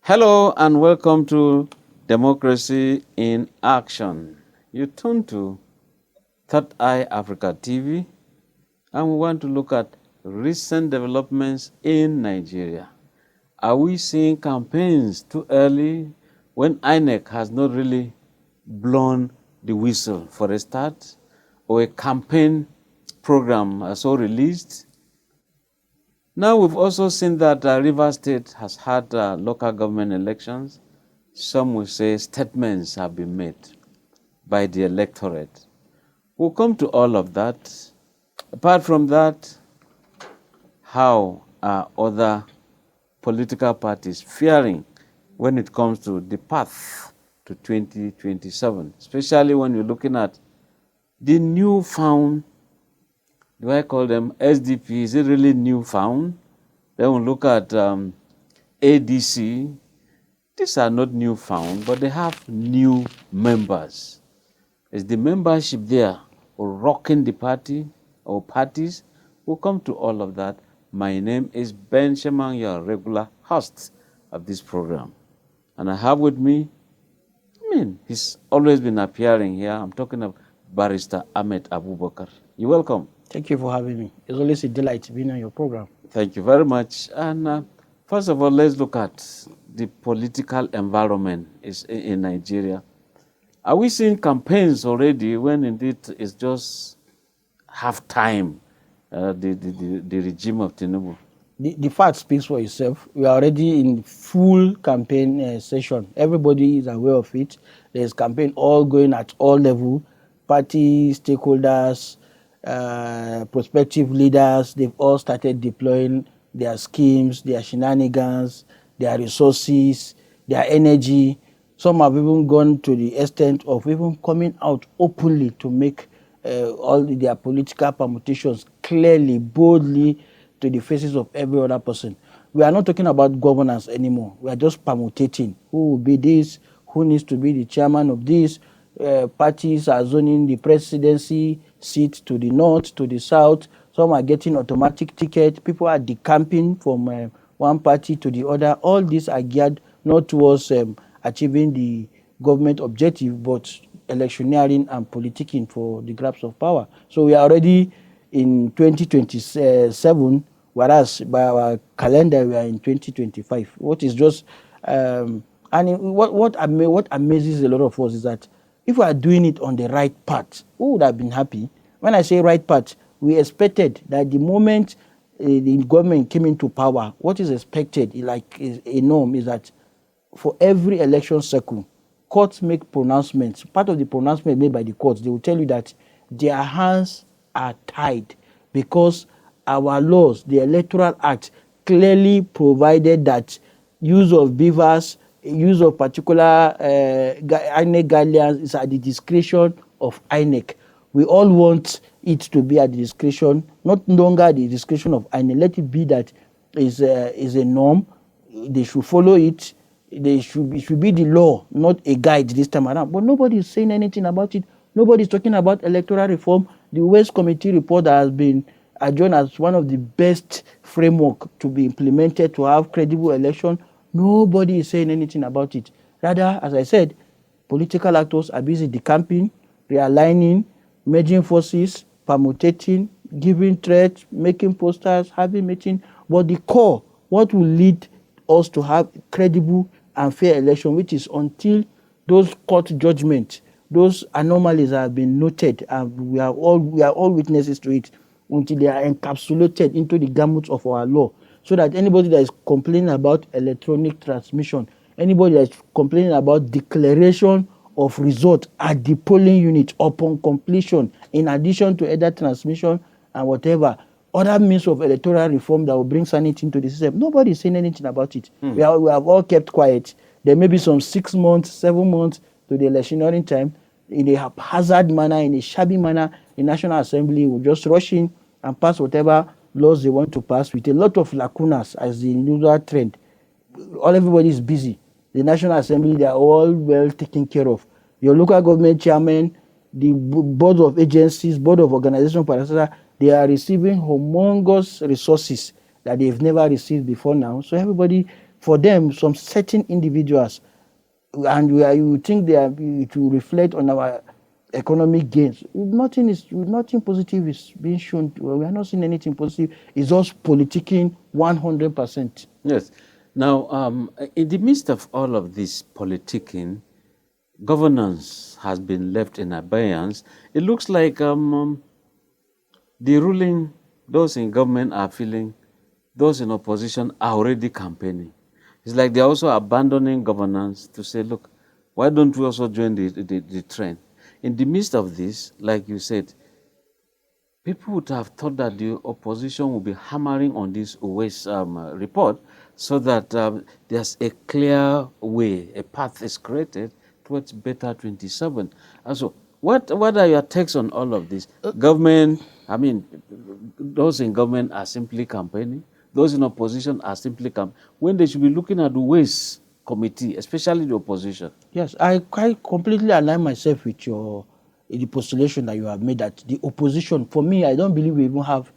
Hello and welcome to Democracy in Action. You tune to Third Eye Africa TV, and we want to look at recent developments in Nigeria. Are we seeing campaigns too early when INEC has not really blown the whistle for a start, or a campaign program so released? Now we've also seen that Rivers State has had local government elections. Some will say statements have been made by the electorate. We'll come to all of that. Apart from that, how are other political parties faring when it comes to the path to 2027, especially when you're looking at the newfound, do I call them SDP? Is it really newfound? Then we'll look at ADC. These are not newfound, but they have new members. Is the membership there rocking the party or parties? We'll come to all of that. My name is Ben Shemang, your regular host of this program. And I have with me, he's always been appearing here. I'm talking of Barrister AHMED ABUBAKAR. You're welcome. Thank you for having me. It's always a delight being on your program. Thank you very much. And first of all, let's look at the political environment in Nigeria. Are we seeing campaigns already when indeed it's just half time, the regime of Tinubu? The fact speaks for itself. We are already in full campaign session. Everybody is aware of it. There's campaign all going at all levels. Party stakeholders, prospective leaders, they've all started deploying their schemes, their shenanigans, their resources, their energy. Some have even gone to the extent of even coming out openly to make all their political permutations clearly, boldly to the faces of every other person. We are not talking about governance anymore. We are just permutating. Who will be this? Who needs to be the chairman of this? Parties are zoning the presidency seat to the north, to the south. Some are getting automatic ticket. People are decamping from one party to the other. All these are geared not towards achieving the government objective, but electioneering and politicking for the grabs of power. So we are already in 2027, whereas by our calendar we are in 2025. What is just what amazes a lot of us is that if we are doing it on the right path, who would have been happy? When I say right path, we expected that the moment the government came into power, what is expected, like a norm, is that for every election cycle, courts make pronouncements. Part of the pronouncement made by the courts, they will tell you that their hands are tied because our laws, the Electoral Act, clearly provided that use of beavers, use of particular INEC guidelines is at the discretion of INEC. We all want it to be at the discretion, not longer at the discretion of INEC. Let it be that is a norm. They should follow it. It should be the law, not a guide this time around. But nobody is saying anything about it. Nobody is talking about electoral reform. The West Committee report that has been adjourned as one of the best framework to be implemented to have credible election. Nobody is saying anything about it. Rather, as I said, political actors are busy decamping, realigning, merging forces, permutating, giving threats, making posters, having meetings. But the core, what will lead us to have credible and fair election, which is until those court judgments, those anomalies have been noted, and we are all witnesses to it, until they are encapsulated into the gamut of our law, so that anybody that is complaining about electronic transmission, anybody that is complaining about declaration of result at the polling unit upon completion, in addition to either transmission and whatever other means of electoral reform that will bring sanity into the system, nobody is saying anything about it. We have all kept quiet. There may be some 6 months, 7 months to the electioneering time. In a haphazard manner, in a shabby manner, the National Assembly will just rush in and pass whatever laws they want to pass with a lot of lacunas as the usual trend. Everybody is busy. The National Assembly, they are all well taken care of. Your local government chairman, the board of agencies, board of organization, they are receiving humongous resources that they've never received before now. So everybody for them, some certain individuals, and you think it will reflect on our economic gains. Nothing positive is being shown. We are not seeing anything positive. It's just politicking 100%. Yes. Now, in the midst of all of this politicking, governance has been left in abeyance. It looks like the ruling, those in government are feeling, those in opposition are already campaigning. It's like they're also abandoning governance to say, look, why don't we also join the trend? In the midst of this, like you said, people would have thought that the opposition would be hammering on this Uwais report so that there's a clear way, a path is created towards better 27. And so, what are your takes on all of this? Government, I mean, those in government are simply campaigning. Those in opposition are simply campaigning. When they should be looking at the Uwais committee, especially the opposition. Yes, I quite completely align myself with the postulation that you have made that the opposition, for me, I don't believe we even have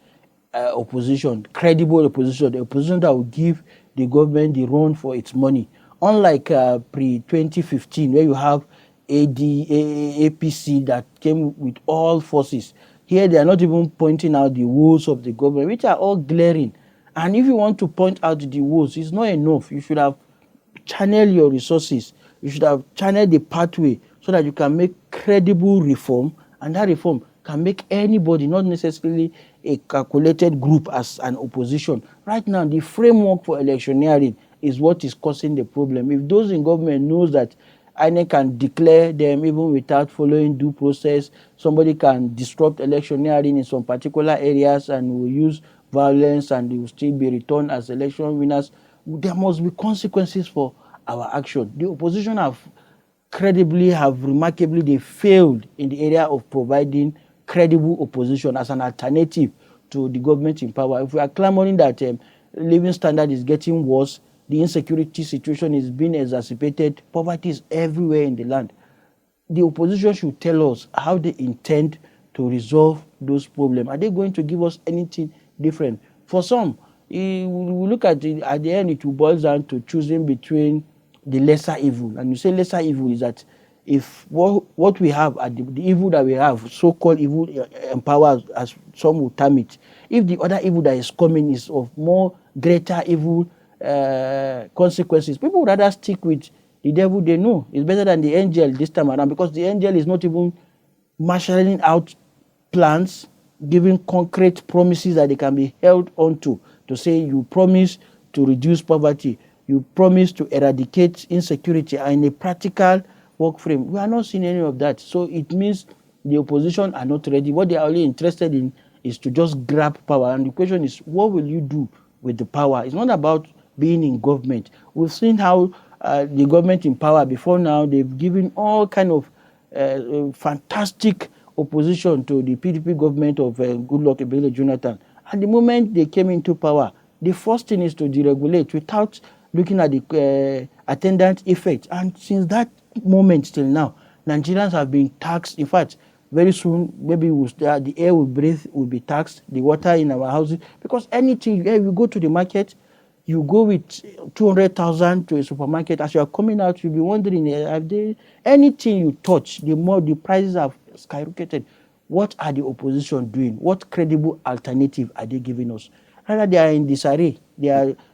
opposition, credible opposition, the opposition that will give the government the run for its money. Unlike pre-2015, where you have APC that came with all forces. Here, they are not even pointing out the woes of the government, which are all glaring. And if you want to point out the woes, it's not enough. You should have channel your resources. You should have channeled the pathway so that you can make credible reform, and that reform can make anybody, not necessarily a calculated group as an opposition. Right now, the framework for electioneering is what is causing the problem. If those in government knows that INEC can declare them even without following due process, somebody can disrupt electioneering in some particular areas and will use violence and they will still be returned as election winners, there must be consequences for our action. The opposition remarkably, they failed in the area of providing credible opposition as an alternative to the government in power. If we are clamoring that living standard is getting worse, the insecurity situation is being exacerbated, poverty is everywhere in the land, the opposition should tell us how they intend to resolve those problems. Are they going to give us anything different? For some, we look at it, at the end, it will boil down to choosing between the lesser evil. And you say lesser evil is that if what we have, the evil that we have, so-called evil in power, as some will term it, if the other evil that is coming is of more greater evil consequences, people would rather stick with the devil they know. It's better than the angel this time around, because the angel is not even marshalling out plans, giving concrete promises that they can be held onto, to say you promise to reduce poverty, you promise to eradicate insecurity, and in a practical work frame. We are not seeing any of that. So it means the opposition are not ready. What they are only interested in is to just grab power. And the question is, what will you do with the power? It's not about being in government. We've seen how the government in power before now, they've given all kind of fantastic opposition to the PDP government of Goodluck Ebele Jonathan. And the moment they came into power, the first thing is to deregulate without looking at the attendant effect. And since that moment till now, Nigerians have been taxed. In fact, very soon, maybe the air we breathe will be taxed, the water in our houses, because anything, you go to the market, you go with 200,000 to a supermarket, as you are coming out, you'll be wondering, anything you touch, the more the prices have skyrocketed. What are the opposition doing? What credible alternative are they giving us? Rather, they are in disarray.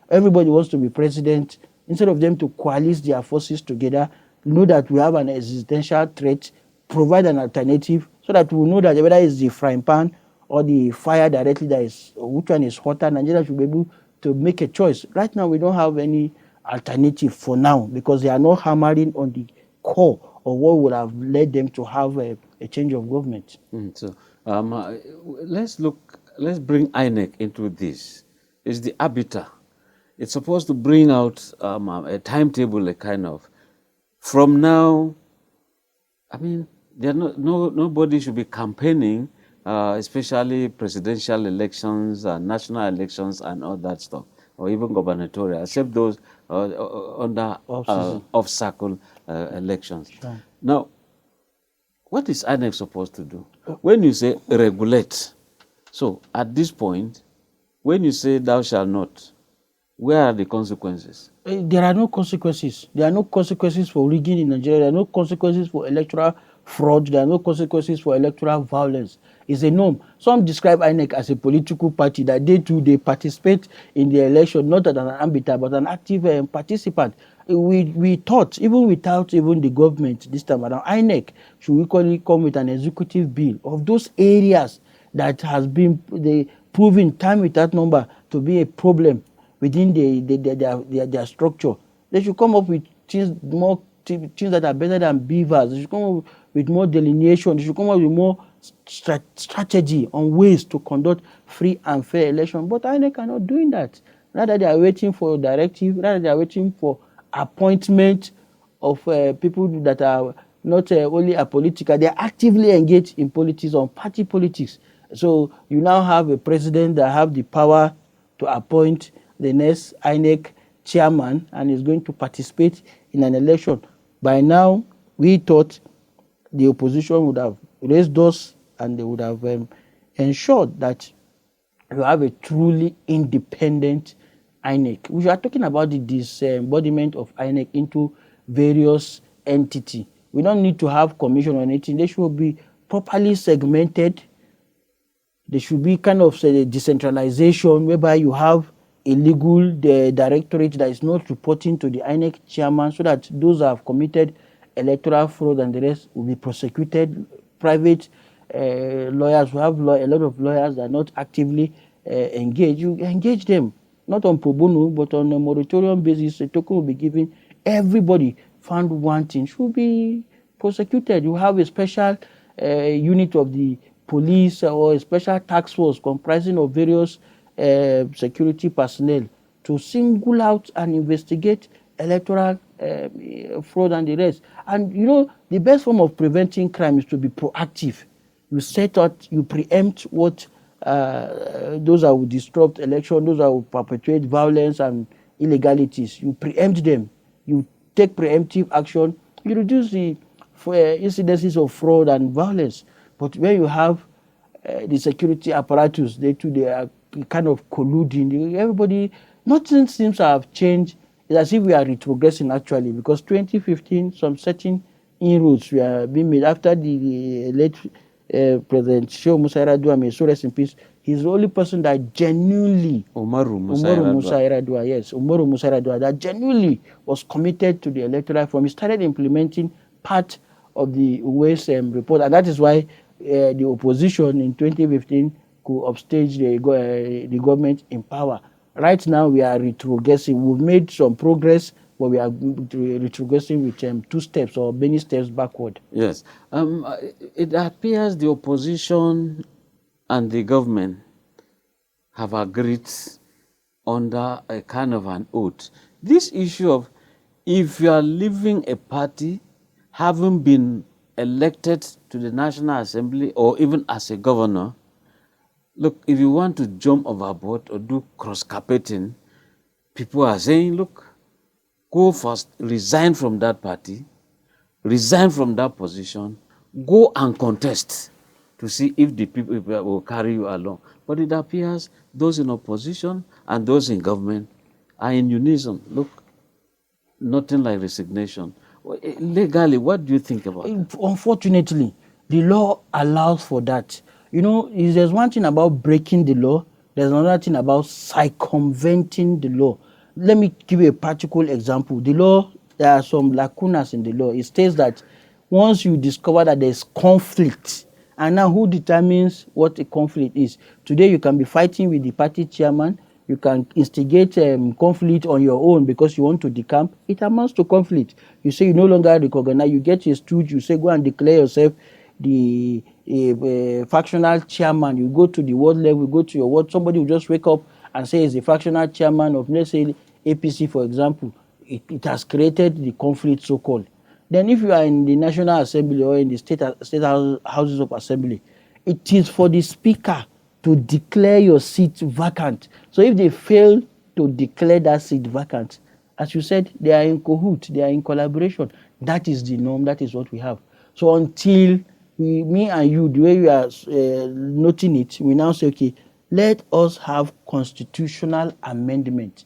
Everybody wants to be president. Instead of them to coalesce their forces together, know that we have an existential threat, provide an alternative so that we know that whether it's the frying pan or the fire directly, which one is hotter, Nigeria should be able to make a choice. Right now, we don't have any alternative for now, because they are not hammering on the core of what would have led them to have a change of government. So let's bring INEC into this. It's the arbiter. It's supposed to bring out a timetable, a kind of, from now. I mean, nobody should be campaigning, especially presidential elections and national elections and all that stuff, or even gubernatorial, except those under off-cycle elections. Sure. Now, what is INEC supposed to do? When you say regulate, so at this point, when you say thou shalt not, Where are the consequences? There are no consequences. There are no consequences for rigging in Nigeria. There are no consequences for electoral fraud. There are no consequences for electoral violence. It's a norm. Some describe INEC as a political party that they participate in the election not as an arbiter but an active participant. We thought, even without even the government this time around, INEC should equally come with an executive bill of those areas that has been proven time without number to be a problem within their structure. They should come up with things that are better than beavers. They should come up with more delineation. They should come up with more strategy on ways to conduct free and fair election. But INEC are not doing that. Rather, they are waiting for a directive. Rather, they are waiting for appointment of people that are not only apolitical. They are actively engaged in politics, on party politics. So you now have a president that have the power to appoint the next INEC chairman and is going to participate in an election. By now, we thought the opposition would have raised us and they would have ensured that you have a truly independent INEC. We are talking about the disembodiment of INEC into various entities. We don't need to have commission on anything. They should be properly segmented. There should be kind of a decentralization whereby you have a legal directorate that is not reporting to the INEC chairman, so that those who have committed electoral fraud and the rest will be prosecuted. Private lawyers, we have a lot of lawyers that are not actively engaged. You engage them, not on pro bono, but on a moratorium basis. A token will be given. Everybody found wanting should be prosecuted. You have a special unit of the police or a special task force comprising of various security personnel to single out and investigate electoral fraud and the rest. And you know, the best form of preventing crime is to be proactive. You set out, you preempt what those that will disrupt election, those that will perpetuate violence and illegalities. You preempt them. You take preemptive action. You reduce the incidences of fraud and violence. But when you have the security apparatus, they are kind of colluding. Everybody, nothing seems to have changed. It's as if we are retrogressing actually, because 2015, some certain inroads were being made after the late President Shehu Musa Yar'Adua, may so rest in peace. He's the only person that genuinely, Umaru Musa Yar'Adua, yes, Umaru Musa Yar'Adua, that genuinely was committed to the electoral reform. He started implementing part of the Uwais report, and that is why the opposition in 2015 could upstage the government in power. Right now, we are retrogressing. We've made some progress, but we are retrogressing with 2 steps or many steps backward. Yes. It appears the opposition and the government have agreed under a kind of an oath. This issue of if you are leaving a party, having been elected to the National Assembly or even as a governor, look, if you want to jump overboard or do cross-carpeting, people are saying, look, go first, resign from that party, resign from that position, go and contest to see if the people will carry you along. But it appears those in opposition and those in government are in unison. Look, nothing like resignation. Legally, what do you think about that? Unfortunately, the law allows for that. You know, if there's one thing about breaking the law, there's another thing about circumventing the law. Let me give you a practical example. The law, there are some lacunas in the law. It states that once you discover that there's conflict, and now who determines what a conflict is? Today you can be fighting with the party chairman. You can instigate conflict on your own because you want to decamp. It amounts to conflict. You say you no longer recognize. You get a stooge. You say go and declare yourself the factional chairman. You go to the ward level. You go to your ward. Somebody will just wake up and say he's the factional chairman of, let's say, APC, for example. It has created the conflict, so-called. Then if you are in the National Assembly or in the state houses of assembly, it is for the speaker to declare your seat vacant. So if they fail to declare that seat vacant, as you said, they are in cahoot, they are in collaboration. That is the norm, that is what we have. So until me and you, the way we are noting it, we now say, okay, let us have constitutional amendment.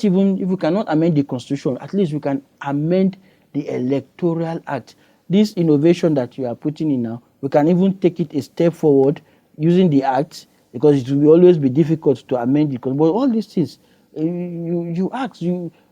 Even if we cannot amend the constitution, at least we can amend the Electoral Act. This innovation that you are putting in now, we can even take it a step forward using the act, because it will always be difficult to amend it. But all these things, you ask,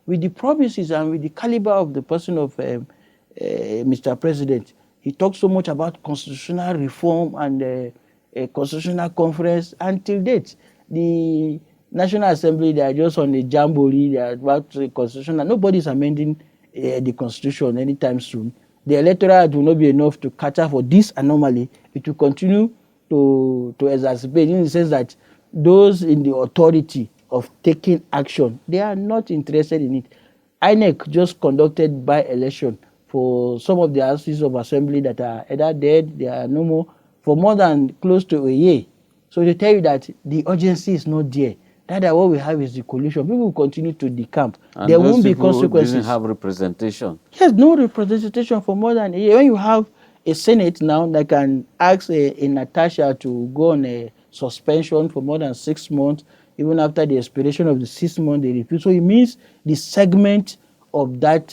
with the promises and with the caliber of the person of Mr. President, he talks so much about constitutional reform and a constitutional conference. Until date, the National Assembly, they are just on a jamboree, they are about the constitution, and nobody is amending the constitution anytime soon. The electoral act will not be enough to cater for this anomaly. It will continue to exacerbate, in the sense that those in the authority of taking action, they are not interested in it. INEC just conducted by-election for some of the houses of assembly that are either dead, they are no more, for more than close to a year. So they tell you that the urgency is not there. That what we have is the coalition. People will continue to decamp. And there those won't be people who consequences. didn't have representation. Yes, no representation for more than a year. When you have a Senate now that can ask a Natasha to go on a suspension for more than 6 months, even after the expiration of the 6 months, they refuse. So it means the segment of that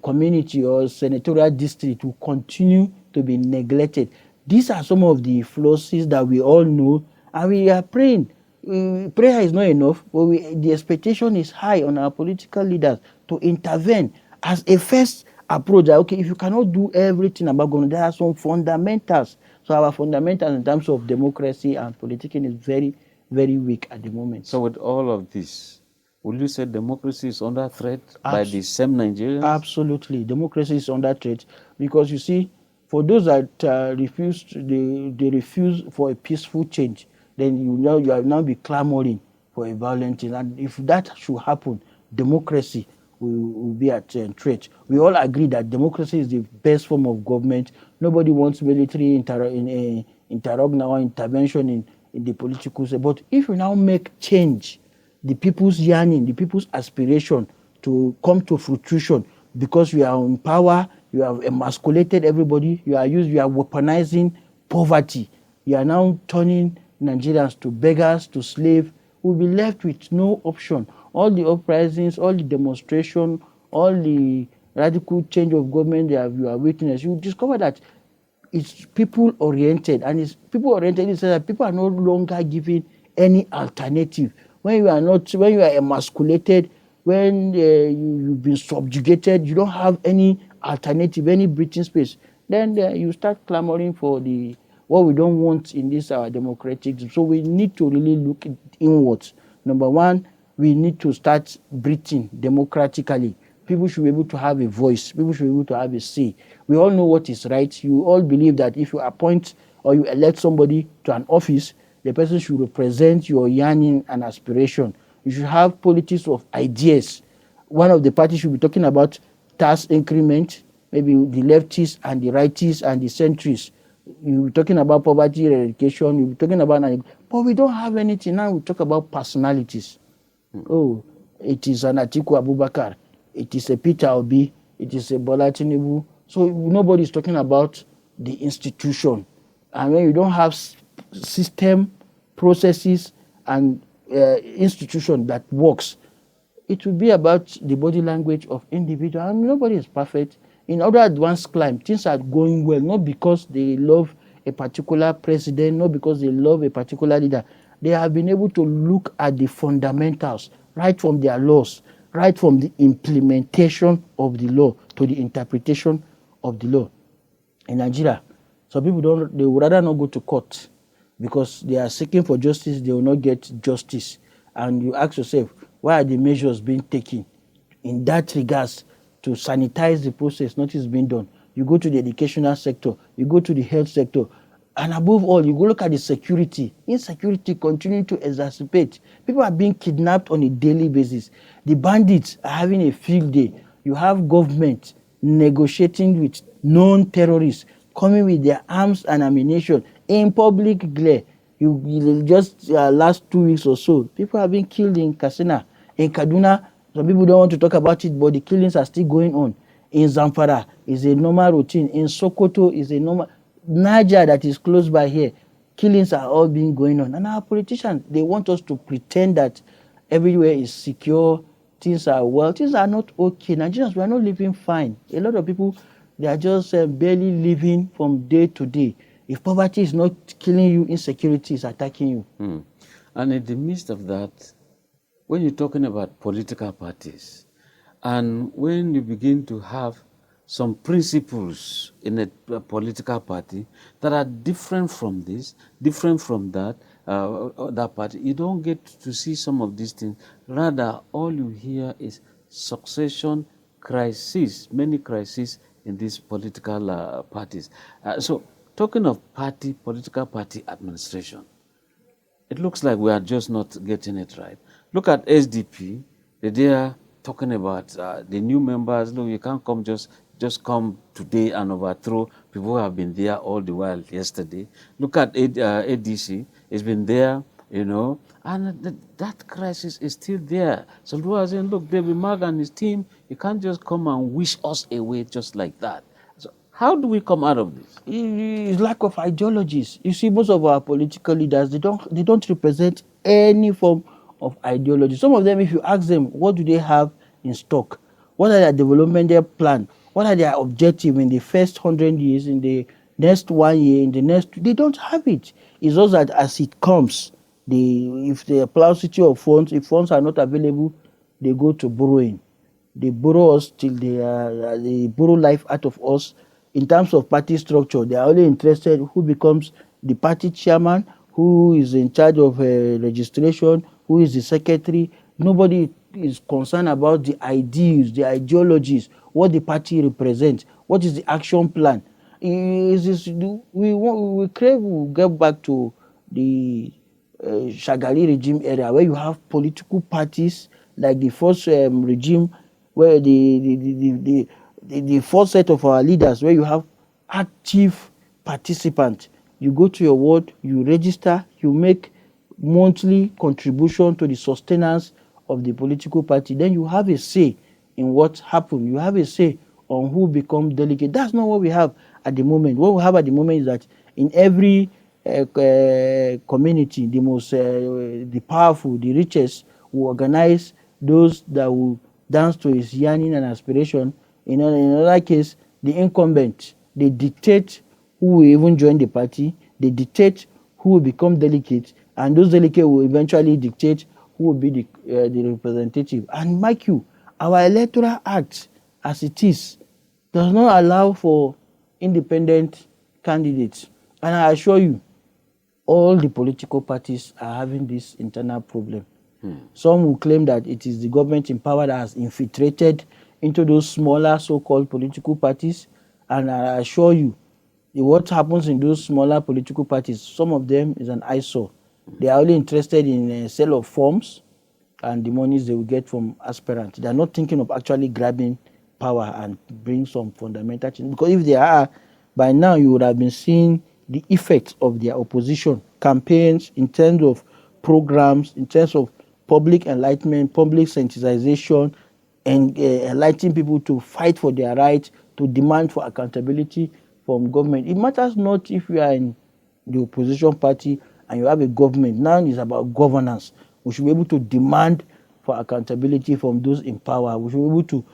community or senatorial district will continue to be neglected. These are some of the flaws that we all know, and we are praying. Prayer is not enough, but the expectation is high on our political leaders to intervene as a first approach. That, okay, if you cannot do everything about government, there are some fundamentals. So our fundamentals in terms of democracy and politicking is very, very weak at the moment. So with all of this, will you say democracy is under threat by the same Nigerians? Absolutely. Democracy is under threat because, you see, for those that they refuse for a peaceful change, then you will now be clamoring for a violent thing. And if that should happen, democracy will be at threat. We all agree that democracy is the best form of government. Nobody wants military interrogation or intervention in the political system. But if you now make change, the people's yearning, the people's aspiration to come to fruition, because you are in power, you have emasculated everybody, you are weaponizing poverty, you are now turning Nigerians to beggars, to slaves, we'll be left with no option. All the uprisings, all the demonstration, all the radical change of government that you are witnessing, you discover that it's people-oriented. And it's people-oriented in the sense that people are no longer giving any alternative. When you are emasculated, when you've been subjugated, you don't have any alternative, any breathing space, then you start clamoring for what we don't want in this our democratic. So we need to really look inwards. Number one, we need to start breathing democratically. People should be able to have a voice. People should be able to have a say. We all know what is right. You all believe that if you appoint or you elect somebody to an office, the person should represent your yearning and aspiration. You should have politics of ideas. One of the parties should be talking about tax increment, maybe the leftists and the rightists and the centrists. You're talking about poverty eradication, you're talking about, but we don't have anything. Now we talk about personalities. Oh, it is an Atiku Abubakar, it is a Peter Obi, it is a Bola Tinubu. So nobody is talking about the institution. And when you don't have system, processes, and institution that works, it will be about the body language of individual. And nobody is perfect. In other advanced climb, things are going well, not because they love a particular president, not because they love a particular leader. They have been able to look at the fundamentals, right from their laws, right from the implementation of the law to the interpretation of the law. In Nigeria, some people they would rather not go to court because they are seeking for justice, they will not get justice. And you ask yourself, why are the measures being taken in that regards to sanitize the process? Nothing is being done. You go to the educational sector, you go to the health sector, and above all, you go look at the security. Insecurity continuing to exacerbate. People are being kidnapped on a daily basis. The bandits are having a field day. You have government negotiating with known terrorists, coming with their arms and ammunition in public glare. You just last 2 weeks or so, people have been killed in Katsina, in Kaduna. Some people don't want to talk about it, but the killings are still going on. In Zamfara is a normal routine. In Sokoto is a normal. Niger, that is close by here, killings are all being going on. And our politicians, they want us to pretend that everywhere is secure, things are well. Things are not okay. Nigerians, we are not living fine. A lot of people, they are just barely living from day to day. If poverty is not killing you, insecurity is attacking you. And in the midst of that, when you're talking about political parties, and when you begin to have some principles in a political party that are different from this, different from that party, you don't get to see some of these things. Rather, all you hear is succession crisis, many crises in these political parties. So, talking of political party administration, it looks like we are just not getting it right. Look at SDP. They are talking about the new members. Look, you can't come just come today and overthrow people who have been there all the while yesterday. Look at ADC. It's been there, and that crisis is still there. So we are saying, look, David Mark and his team, you can't just come and wish us away just like that. So how do we come out of this? It's lack of ideologies. You see, most of our political leaders, they don't represent any form of ideology. Some of them, if you ask them, what do they have in stock? What are their developmental plan? What are their objectives in the first 100 years, in the next 1 year, in the next? They don't have it. It's just that as it comes, if the paucity of funds, if funds are not available, they go to borrowing. They borrow us till they borrow life out of us. In terms of party structure, they are only interested who becomes the party chairman, who is in charge of registration, who is the secretary. Nobody is concerned about the ideals, the ideologies, what the party represents, what is the action plan. We crave, we'll get back to the Shagari regime era, where you have political parties like the first regime, where the first set of our leaders, where you have active participants. You go to your ward, you register, you make monthly contribution to the sustenance of the political party. Then you have a say in what happened. You have a say on who becomes delegate. That's not what we have at the moment. What we have at the moment is that in every community, the powerful, the richest, will organize those that will dance to his yearning and aspiration. In another case, the incumbent, they dictate who will even join the party, they dictate who will become delegate, and those delegates will eventually dictate who will be the representative. And mark you, our electoral act, as it is, does not allow for independent candidates. And I assure you, all the political parties are having this internal problem. Some will claim that it is the government in power that has infiltrated into those smaller so-called political parties. And I assure you, what happens in those smaller political parties, some of them is an eyesore. They are only interested in a sale of forms and the monies they will get from aspirants. They are not thinking of actually grabbing power and bring some fundamental change. Because if they are, by now you would have been seeing the effects of their opposition campaigns in terms of programs, in terms of public enlightenment, public sensitization, and enlightening people to fight for their rights, to demand for accountability from government. It matters not if you are in the opposition party and you have a government. Now it's about governance. We should be able to demand for accountability from those in power. We should be able to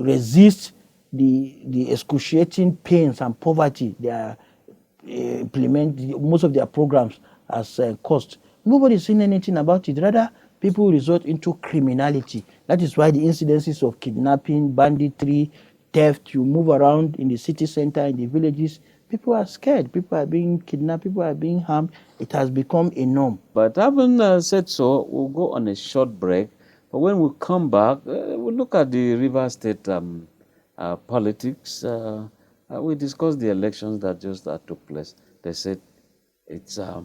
resist the excruciating pains and poverty they are most of their programs as cost. Nobody is saying anything about it. Rather, people resort into criminality. That is why the incidences of kidnapping, banditry, theft, you move around in the city center, in the villages, people are scared. People are being kidnapped. People are being harmed. It has become a norm. But having said so, we'll go on a short break. But when we come back, we'll look at the River State politics. We discussed the elections that just took place. They said it's a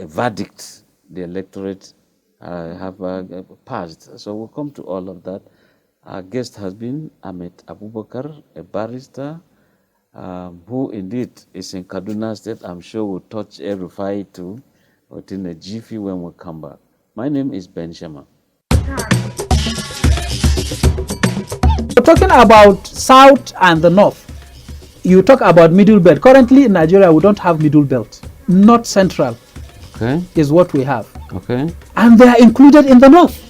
verdict the electorate have passed. So we'll come to all of that. Our guest has been AHMED ABUBAKAR, a barrister, who indeed is in Kaduna State. I'm sure we'll touch El-Rufai too, within a jiffy when we come back. My name is Ben Shema. We're talking about South and the North. You talk about middle belt. Currently in Nigeria, we don't have middle belt. North Central is what we have. Okay. And they are included in the North.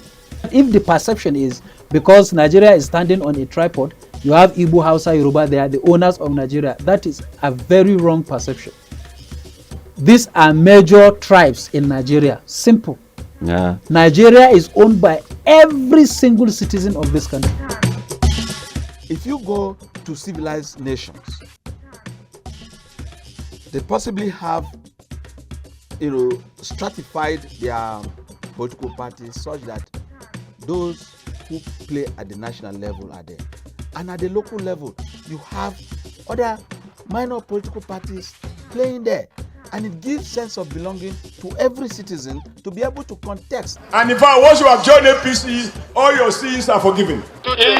If the perception is because Nigeria is standing on a tripod, you have Igbo, Hausa, Yoruba, they are the owners of Nigeria. That is a very wrong perception. These are major tribes in Nigeria. Simple. Yeah. Nigeria is owned by every single citizen of this country. If you go to civilized nations, they possibly have, stratified their political parties such that those who play at the national level are there. And at the local level, you have other minor political parties playing there. And it gives sense of belonging to every citizen to be able to contest. And in fact, once you have joined APC, all your sins are forgiven. It's okay.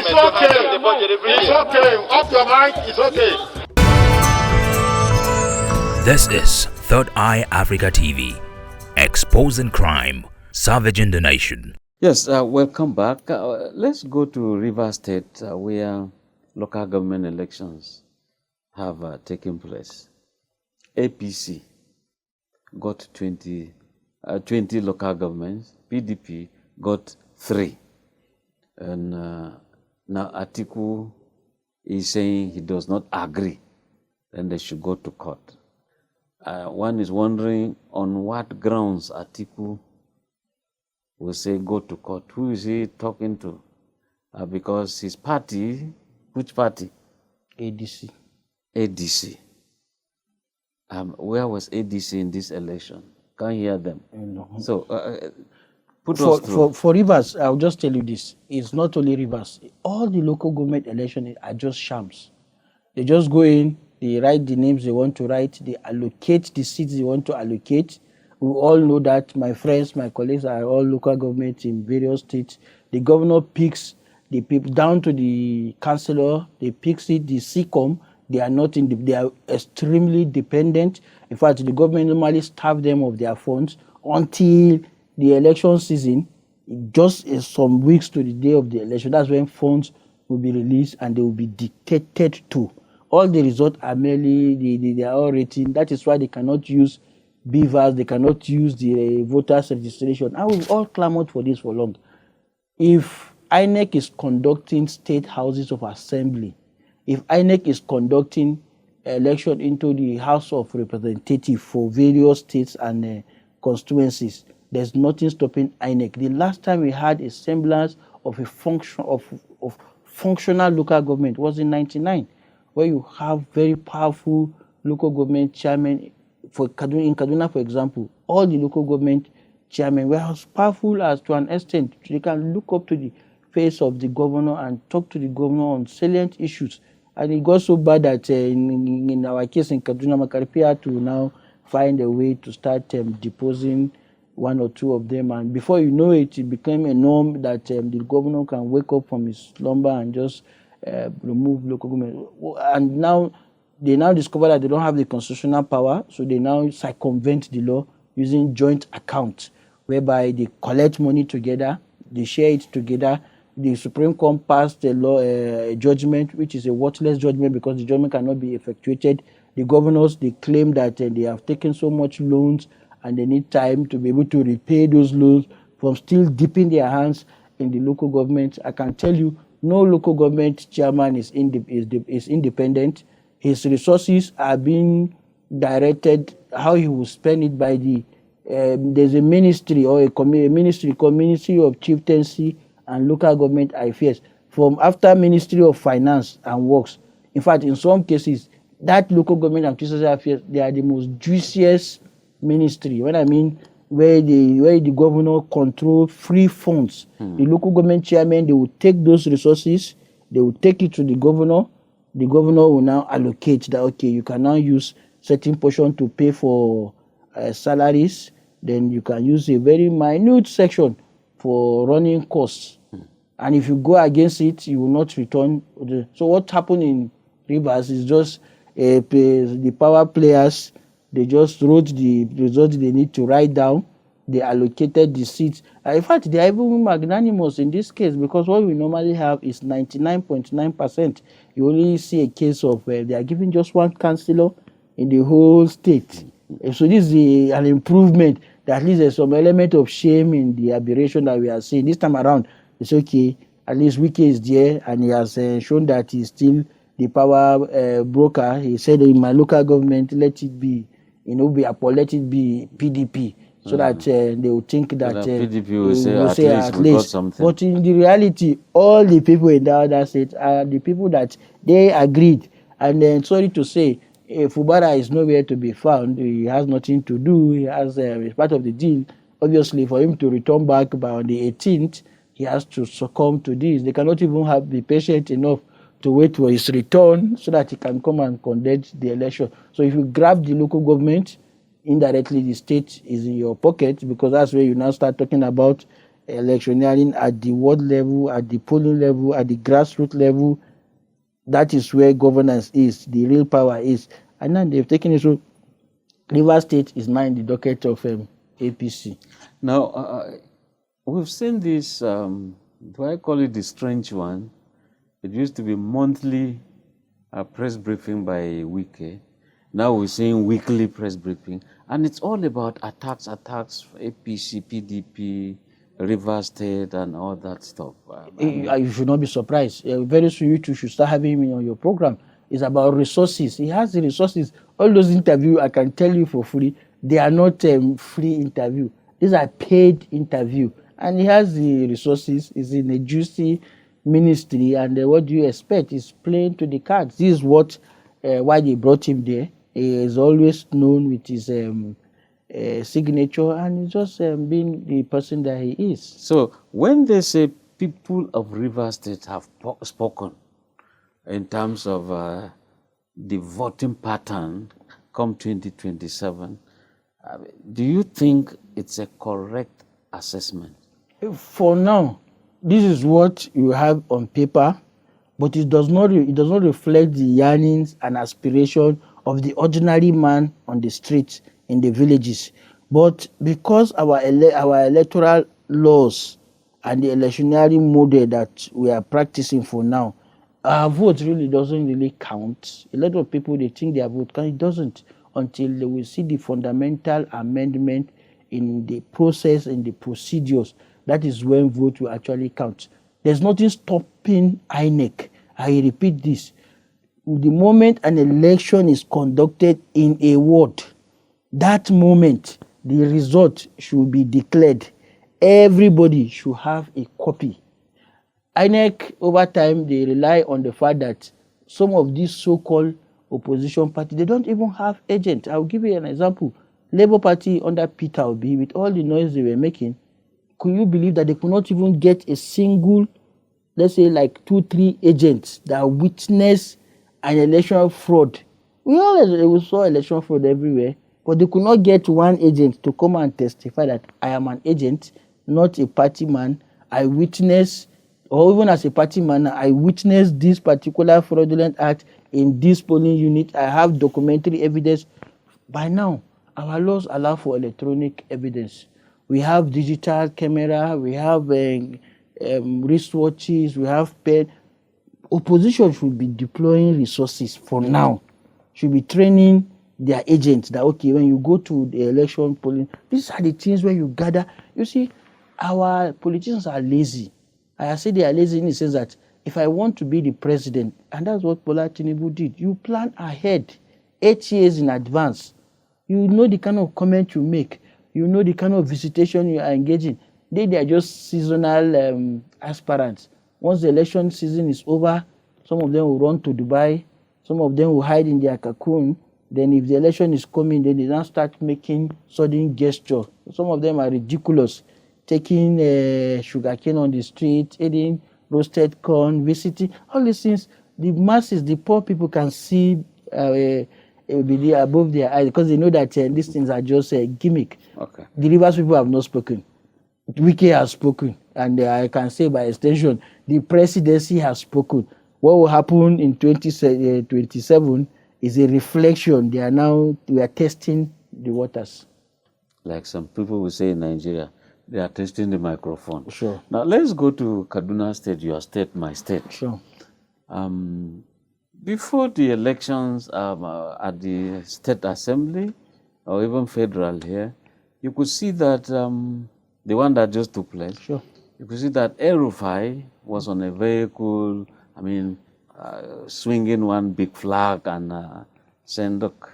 It's okay. Off your mind. It's okay. This is Third Eye Africa TV, exposing crime, savaging the nation. Yes, welcome back. Let's go to Rivers State, where local government elections have taken place. APC got 20 local governments. PDP got 3. And now Atiku is saying he does not agree. Then they should go to court. One is wondering on what grounds Atiku will say go to court. Who is he talking to? Because his party, which party? ADC. ADC. Where was ADC in this election? Can't hear them. So, put us through. For Rivers, I'll just tell you this. It's not only Rivers. All the local government elections are just shams. They just go in, they write the names they want to write, they allocate the seats they want to allocate. We all know that. My friends, my colleagues are all local governments in various states. The governor picks the people down to the councillor, they picks it, the CCOM. They are not they are extremely dependent. In fact, the government normally starve them of their funds until the election season, just some weeks to the day of the election. That's when funds will be released and they will be dictated to. All the results are merely, they are all written. That is why they cannot use beavers, they cannot use the voters registration. And we've all clamored for this for long. If INEC is conducting state houses of assembly, if INEC is conducting election into the House of Representatives for various states and constituencies, there's nothing stopping INEC. The last time we had a semblance of a functional local government was in '99, where you have very powerful local government chairmen. In Kaduna, for example, all the local government chairmen were as powerful as to an extent they can look up to the face of the governor and talk to the governor on salient issues. And it got so bad that in our case in Kaduna, Makarpi had to now find a way to start deposing one or two of them. And before you know it, it became a norm that the governor can wake up from his slumber and just remove local government. And now they discover that they don't have the constitutional power, so they now circumvent the law using joint accounts, whereby they collect money together, they share it together. The Supreme Court passed a law, a judgment, which is a worthless judgment because the judgment cannot be effectuated. The governors, they claim that they have taken so much loans and they need time to be able to repay those loans from still dipping their hands in the local government. I can tell you, no local government chairman is independent. His resources are being directed how he will spend it by the there's a ministry or a ministry called Ministry of Chieftaincy and Local Government Affairs, from after Ministry of Finance and Works. In fact, in some cases, that local government and chieftaincy affairs, they are the most juiciest ministry. When I mean where the governor control free funds, the local government chairman, they will take those resources, they will take it to the governor. The governor will now allocate that, okay, you can now use certain portion to pay for salaries. Then you can use a very minute section for running costs. And if you go against it, you will not return. So what happened in Rivers is just the power players, they just wrote the results they need to write down. They allocated the seats. In fact, they are even magnanimous in this case, because what we normally have is 99.9%. You only see a case of they are giving just one councillor in the whole state. So this is an improvement. that at least there's some element of shame in the aberration that we are seeing. This time around, it's okay. At least Wike is there, and he has shown that he's still the power broker. He said in my local government, let it be, let it be PDP, so that they will think that PDP will say at least we got something. But in the reality, all the people in the other state are the people that they agreed. And then, sorry to say, Fubara is nowhere to be found. He has nothing to do. He has it's part of the deal. Obviously, for him to return back by on the 18th, he has to succumb to this. They cannot even be patient enough to wait for his return so that he can come and conduct the election. So if you grab the local government, indirectly the state is in your pocket, because that's where you now start talking about electioneering at the ward level, at the polling level, at the grassroots level. That is where governance is, the real power is. And now they've taken it. So Rivers State is now in the docket of APC. Now, we've seen this, do I call it the strange one? It used to be monthly press briefing by Wike. Now we're seeing weekly press briefing. And it's all about attacks, APC, PDP, Rivers State, and all that stuff. You should not be surprised. Very soon you two should start having him on your program. It's about resources. He has the resources. All those interviews, I can tell you for free, they are not free interview. These are paid interview. And he has the resources. He's in a juicy ministry, and what do you expect? He's playing to the cards. This is what why they brought him there. He is always known with his signature, and he's just being the person that he is. So when they say people of Rivers State have spoken in terms of the voting pattern come 2027, do you think it's a correct assessment? For now, this is what you have on paper, but it does not reflect the yearnings and aspiration of the ordinary man on the streets in the villages. But because our electoral laws and the electioneering model that we are practicing for now, our vote really doesn't really count. A lot of people, they think their vote counts. It doesn't until they will see the fundamental amendment in the process, in the procedures. That is when vote will actually count. There's nothing stopping INEC. I repeat this. The moment an election is conducted in a ward, that moment the result should be declared. Everybody should have a copy. INEC, over time, they rely on the fact that some of these so-called opposition parties, they don't even have agents. I'll give you an example. Labour Party under Peter Obi, with all the noise they were making, could you believe that they could not even get a single, let's say like 2-3 agents that witness an election fraud? We saw election fraud everywhere, but they could not get one agent to come and testify that I am an agent, not a party man. I witness, or even as a party man, I witnessed this particular fraudulent act in this polling unit. I have documentary evidence. By now, our laws allow for electronic evidence. We have digital camera, we have wristwatches, we have pen. Opposition should be deploying resources for now, should be training their agents that, okay, when you go to the election polling, these are the things where you gather. You see, our politicians are lazy. I say they are lazy in the sense that if I want to be the president, and that's what Bola Tinubu did, you plan ahead 8 years in advance. You know the kind of comment you make. You know the kind of visitation you are engaging. They are just seasonal aspirants. Once the election season is over, some of them will run to Dubai. Some of them will hide in their cocoon. Then if the election is coming, then they now start making sudden gestures. Some of them are ridiculous. Taking sugarcane on the street, eating roasted corn, visiting. All these things, the masses, the poor people can see above their eyes because they know that these things are just a gimmick. Okay. The Rivers people have not spoken. Wike has spoken. And I can say by extension, the presidency has spoken. What will happen in 2027 is a reflection. We are testing the waters. Like some people will say in Nigeria, they are testing the microphone. Sure. Now let's go to Kaduna State, your state, my state. Sure. Before the elections at the state assembly or even federal here, you could see that the one that just took place, Sure. you could see that El-Rufai was on a vehicle, swinging one big flag and saying, look,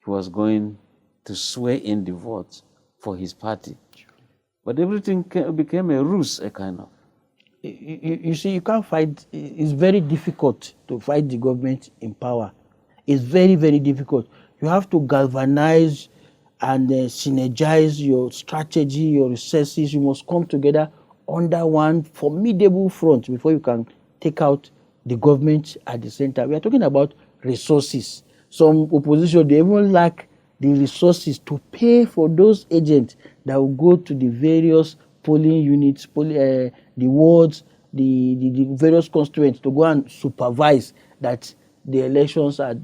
he was going to swear in the votes for his party. But everything became a ruse, a kind of. You see, you can't fight. It's very difficult to fight the government in power. It's very, very difficult. You have to galvanize and synergize your strategy, your resources. You must come together under one formidable front before you can take out the government at the center. We are talking about resources. Some opposition, they even lack the resources to pay for those agents that will go to the various polling units, the wards, the various constituents to go and supervise that the elections are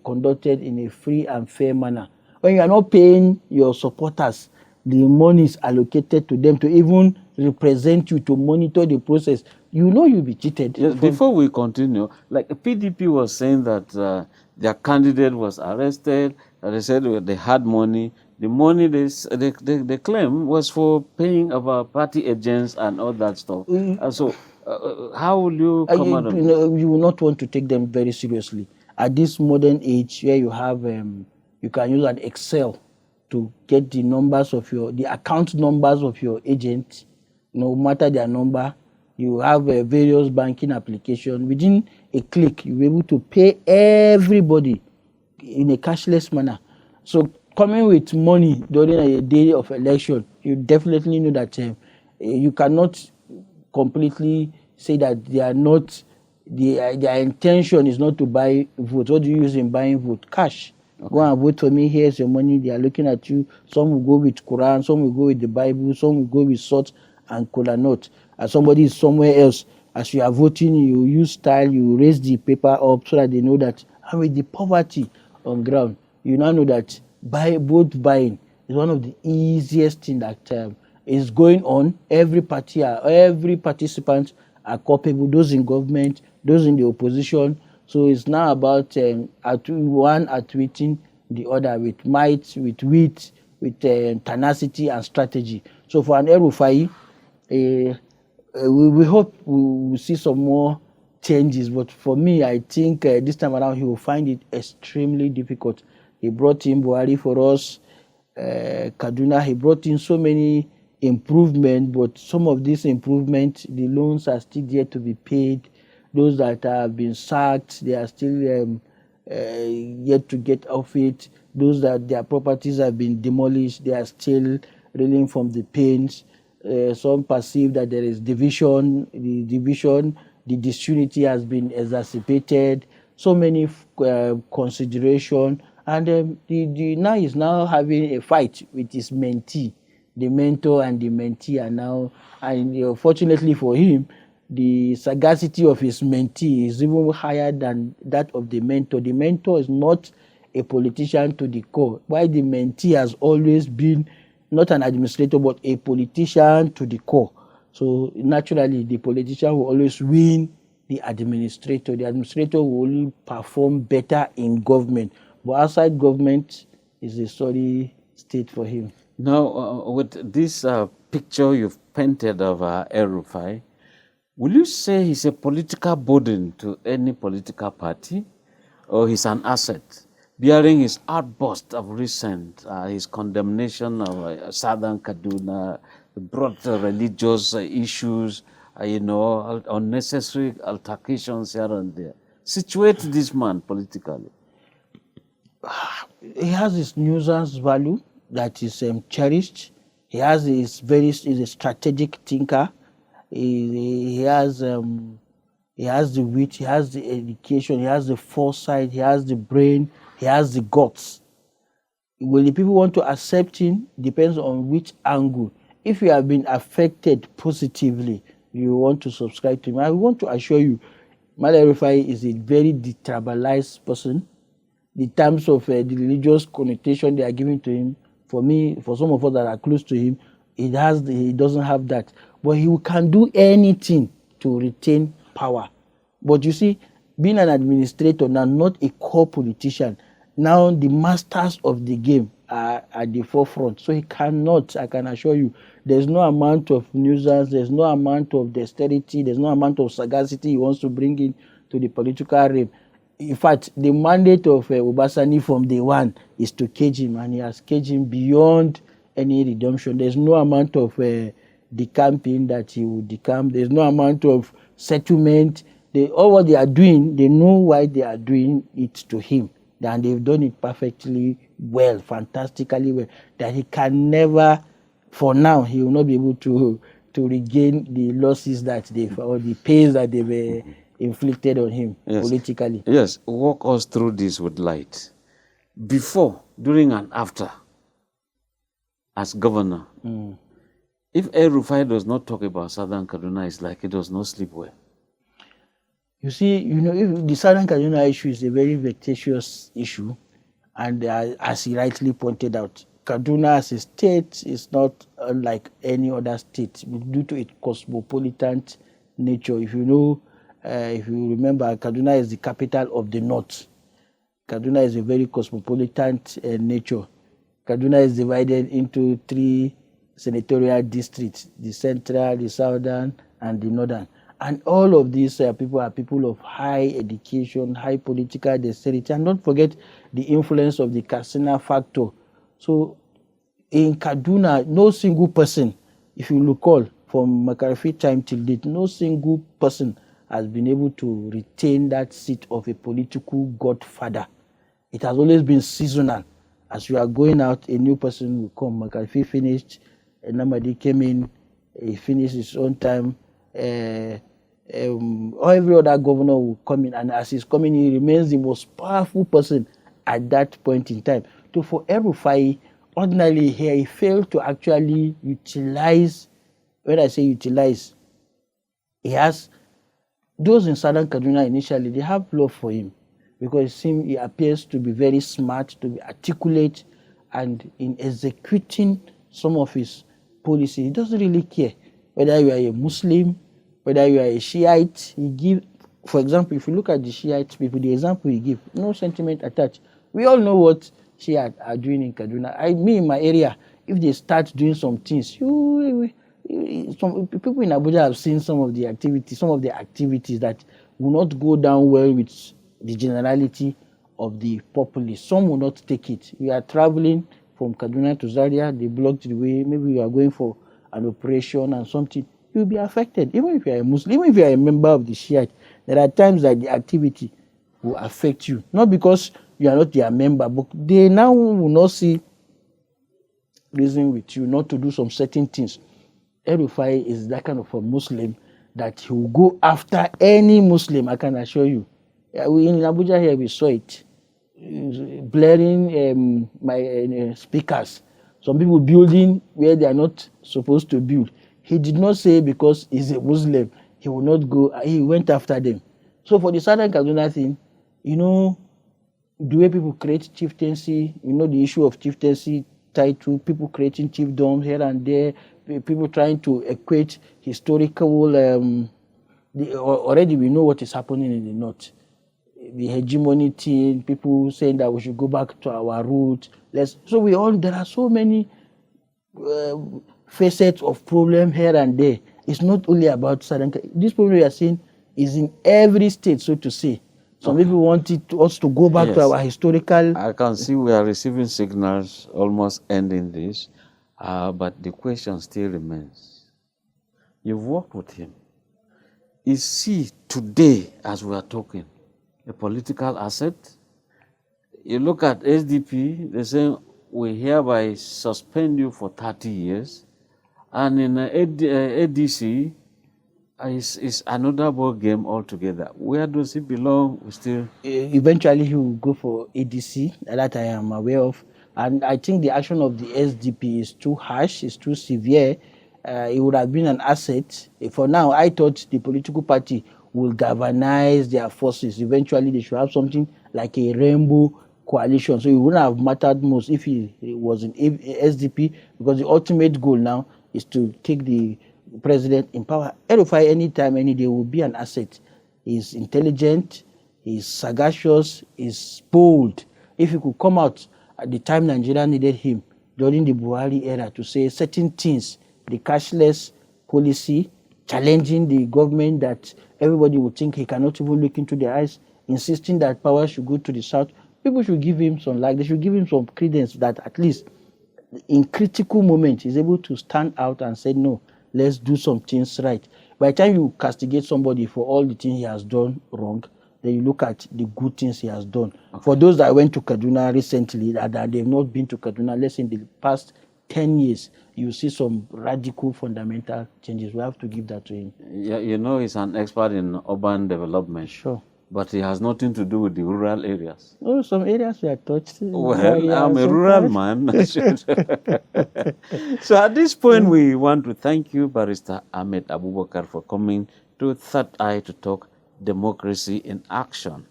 conducted in a free and fair manner. When you are not paying your supporters the money is allocated to them to even represent you, to monitor the process, you know you'll be cheated. Yes, before we continue, like PDP was saying that their candidate was arrested, they said they had money. The money they claim was for paying of our party agents and all that stuff. So how will you come out of it? You will not want to take them very seriously. At this modern age where you have, you can use an Excel to get the numbers of the account numbers of your agent, no matter their number. You have various banking applications. Within a click, you'll be able to pay everybody in a cashless manner. So coming with money during a day of election, you definitely know that you cannot completely say that they are not, their intention is not to buy votes. What do you use in buying vote? Cash. Okay. Go and vote for me, here's your money. They are looking at you. Some will go with Quran, some will go with the Bible, some will go with salt and kola nut. And somebody is somewhere else. As you are voting, you use style, you raise the paper up so that they know that. And with the poverty on ground, you now know that vote buying is one of the easiest things that is going on. Every participant are culpable, those in government, those in the opposition. So it's now about one outwitting the other with might, with wit, with tenacity and strategy. So for an El-Rufai, we hope we will see some more changes. But for me, I think this time around he will find it extremely difficult. He brought in Buhari for us, Kaduna. He brought in so many improvements, but some of these improvements, the loans are still yet to be paid. Those that have been sacked, they are still yet to get off it. Those that their properties have been demolished, they are still reeling from the pains. Some perceive that there is division. The disunity has been exacerbated. So many consideration, and now he's now having a fight with his mentee. The mentor and the mentee are now, and fortunately for him, the sagacity of his mentee is even higher than that of the mentor. The mentor is not a politician to the core, while the mentee has always been not an administrator but a politician to the core. So naturally, the politician will always win the administrator. The administrator will only perform better in government, but outside government is a sorry state for him. Now, with this picture you've painted of El-Rufai, will you say he's a political burden to any political party, or he's an asset? Bearing his outburst of recent, his condemnation of Southern Kaduna, brought religious issues, unnecessary altercations here and there. Situate this man politically. He has his nuisance value that is cherished. He has he's a strategic thinker. He has the wit, he has the education, he has the foresight, he has the brain, he has the guts. When the people want to accept him, depends on which angle. If you have been affected positively, you want to subscribe to him. I want to assure you, El-Rufai is a very detribalized person. The terms of the religious connotation they are giving to him, for me, for some of us that are close to him, he doesn't have that. But he can do anything to retain power. But you see, being an administrator now, not a core politician, now the masters of the game are at the forefront. So he cannot, I can assure you, there's no amount of nuisance, there's no amount of dexterity, there's no amount of sagacity he wants to bring in to the political realm. In fact, the mandate of Obasani from day one is to cage him, and he has caged him beyond any redemption. There's no amount of decamping that he will decamp. There's no amount of settlement. All what they are doing, they know why they are doing it to him. And they've done it perfectly well, fantastically well. That he can never, for now, he will not be able to regain the losses that or the pains that they've inflicted on him politically. Yes, walk us through this with light. Before, during, and after, as governor, if El-Rufai does not talk about Southern Kaduna, it's like he does not sleep well. You see, if the Southern Kaduna issue is a very vexatious issue, and as he rightly pointed out, Kaduna as a state is not unlike any other state due to its cosmopolitan nature. If you remember, Kaduna is the capital of the north. Kaduna is a very cosmopolitan nature. Kaduna is divided into 3 senatorial districts: the central, the southern, and the northern. And all of these people are people of high education, high political dexterity. And don't forget the influence of the Katsina factor. So in Kaduna, no single person, if you recall, from McCarthy time till date, no single person has been able to retain that seat of a political godfather. It has always been seasonal. As you are going out, a new person will come. McCarthy finished, Namadi came in, he finished his own time. Every other governor will come in, and as he's coming, he remains the most powerful person at that point in time. So for El-Rufai, ordinarily here, he failed to actually utilize. When I say utilize, he has those in Southern Kaduna initially, they have love for him because he appears to be very smart, to be articulate, and in executing some of his policies, he doesn't really care whether you are a Muslim, whether you are a Shiite. He gives, for example, if you look at the Shiite people, the example he gives, no sentiment attached. We all know what Shiite are doing in Kaduna. In my area, if they start doing some things, some people in Abuja have seen some of the activities that will not go down well with the generality of the populace. Some will not take it. We are traveling from Kaduna to Zaria, they blocked the way, maybe you are going for an operation and something, you'll be affected. Even if you are a Muslim, even if you are a member of the Shiite, there are times that the activity will affect you. Not because you are not their member, but they now will not see reason with you not to do some certain things. El-Rufai is that kind of a Muslim that he will go after any Muslim, I can assure you. In Abuja here, we saw it. Blaring speakers. Some people building where they are not supposed to build. He did not say because he's a Muslim, he will not go. He went after them. So for the Southern Kaduna thing, the way people create chieftaincy, the issue of chieftaincy title, people creating chiefdoms here and there, people trying to equate historical. Already we know what is happening in the north. The hegemony thing, people saying that we should go back to our roots. There are so many facets of problem here and there. It's not only about Southern. This problem we are seeing is in every state, so to say. Some people want us to go back to our historical. I can see we are receiving signals almost ending this, but the question still remains. You've worked with him. Is he today, as we are talking, a political asset? You look at SDP, they say we hereby suspend you for 30 years. And in ADC, it's another ball game altogether. Where does he belong? Eventually, he will go for ADC, that I am aware of. And I think the action of the SDP is too harsh, it's too severe. It would have been an asset. For now, I thought the political party will galvanize their forces. Eventually, they should have something like a rainbow coalition. So it wouldn't have mattered most if he was in SDP, because the ultimate goal now is to take the president in power. El-Rufai, anytime, any day, will be an asset. He's intelligent, he's sagacious, he's bold. If he could come out at the time Nigeria needed him during the Buhari era to say certain things, the cashless policy, challenging the government that everybody would think he cannot even look into their eyes, insisting that power should go to the south. People should give him some, like, they should give him some credence that at least in critical moments he's able to stand out and say, no, let's do some things right. By the time you castigate somebody for all the things he has done wrong, then you look at the good things he has done. Okay. For those that went to Kaduna recently, that they've not been to Kaduna, let's say in the past 10 years, you see some radical fundamental changes. We have to give that to him. Yeah, you know, he's an expert in urban development. Sure. But it has nothing to do with the rural areas. Oh, some areas we are touched. Well, I'm a rural man. So at this point, we want to thank you, Barrister Ahmed Abubakar, for coming to Third Eye to talk democracy in action.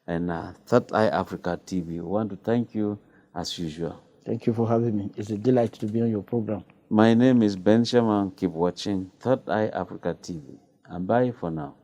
And Third Eye Africa TV, we want to thank you as usual. Thank you for having me. It's a delight to be on your program. My name is Ben Shaman. Keep watching Third Eye Africa TV. And bye for now.